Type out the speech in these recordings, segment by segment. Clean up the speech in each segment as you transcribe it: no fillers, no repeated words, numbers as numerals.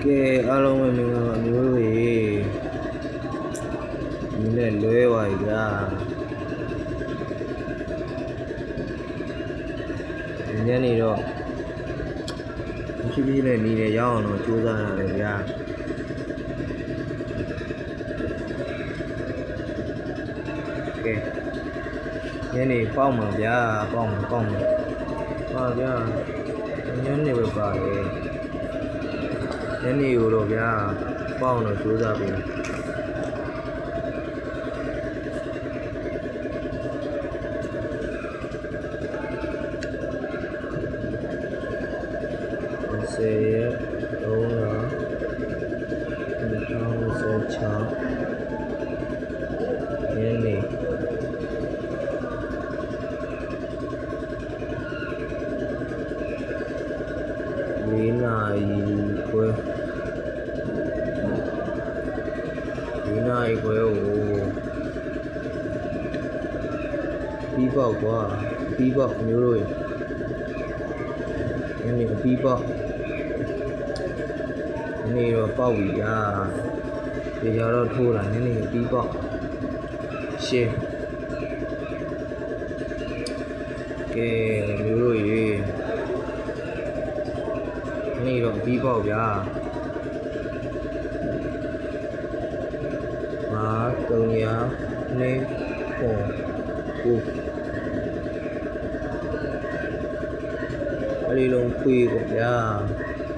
ကဲအားလုံးပဲမင်္ဂလာမျိုးတွေဒီနေ့လွဲပါပြီဗျာဒီညနေတော့ဖြည်းဖြည်းနဲ့နေရအောင်တော့ကြိုးစားရတယ်ဗျာကဲညနေပေါက်မှာဗျာပေါက်မှာဟာဗျာညနေပဲပါတယ်ညနေကိုတော့ဗျာပေါက်တော့ကြိုးစားပြီ10 ရက်3လ2016ညနေ4 နာရီခွဲကိုပြီးပေါက်ကွာပြီးပေါက်မျိုးတို့ညနေပြီးပေါက်ညနေတော့ပေါက်ပြီဗျာဒီကြတော့ထိုးလာညနေပြီးပေါက်ရှင်းကဲမျိုးတို့ရေညနေတော့ပြီးပေါက်ဗျာ300နေပေါ်ကိုအလေးလုံးခွေးပေါ့ဗျာ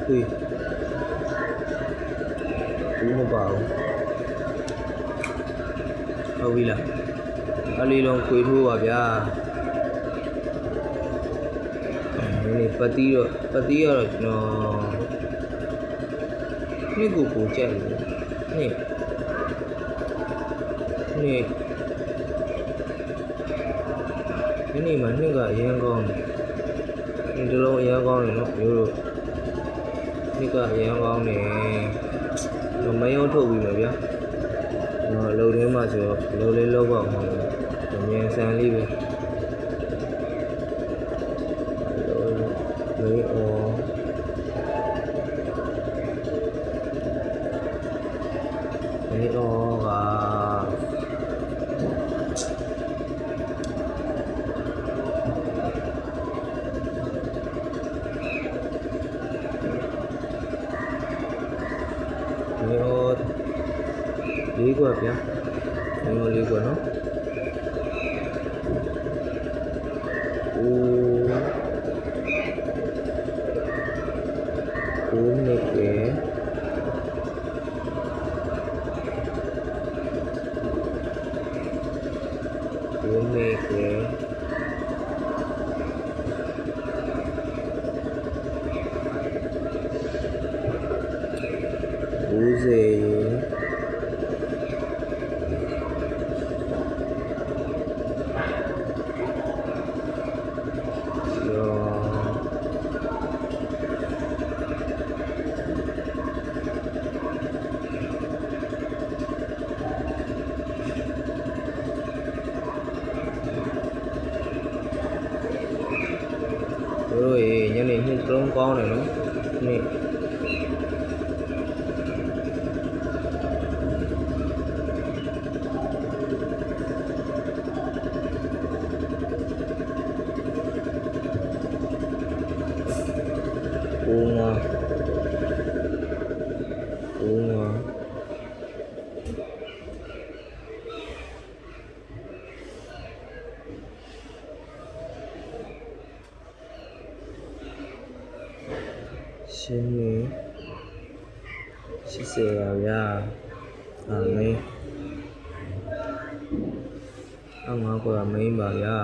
ခွေးဘူးမပါဘူးဟုတ်ပြီလားအလေးလုံးခွေးထိုးပါဗျာဒီပတိကတော့ကျွန်တော်နှစ်ကိုကြိုက်တယ်ဒီနေ့မှာနှစ်ကအရင်ကောင်းတယ်ဒီလုံးအရင်ကောင်းတယ်နော်မျိုးတို့နှစ်ကအရင်ကောင်းတယ်မယုံထုတ်ပြီးမှာဗျာအလုပ်ထဲမှာဆိုတော့အလုပ်လေးလုပ်ပါမှာအမြင်ဆန်လေးပဲလေးအော်လေးအော်ကလေးကွာဗျာလေးကွာနော်ဦးနေကေဦးစေတို့ရေညနေနှစ်လုံးကောင်းတယ်နော်နေ့ဦးငါရှင်းနေ80ပါဗျာမင်းငါကမင်းပါဗျာ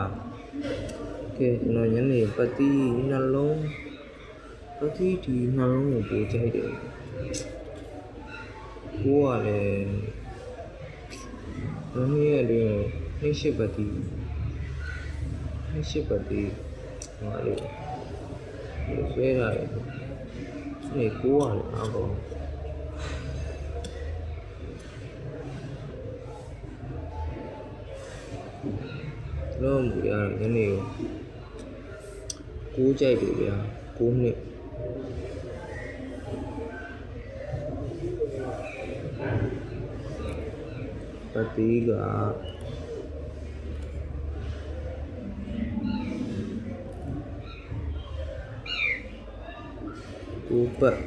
ကဲကျွန်တော်ညနေပတိနှလုံးကိုပို့ကြိုက်တယ်ကိုကလည်းဘယ်နည်းရလဲနှိရှိပတိဟောလေဆွဲတာလေကိုကလည်းအကောင်လုံးမူရညနေကိုကြိုက်တယ်ဗျာ9နှစ် ပတ်သေးကကိုပတ်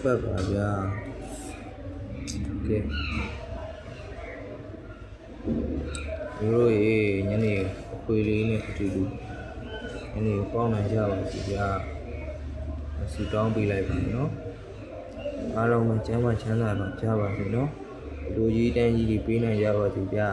ပတ်ပါဗျာโอเคတို့ရေညနေအခွေလေးနဲ့အတူတူညနေပေါင်းနိုင်ကြပါစီဗျာဆူတောင်းပေးလိုက်ပါမယ်နော်အားလုံးပဲကျမ်းမာချမ်းသာတော့ကြပါစေနော်လူကြီးတန်းကြီးတွေပေးနိုင်ကြပါစီဗျာ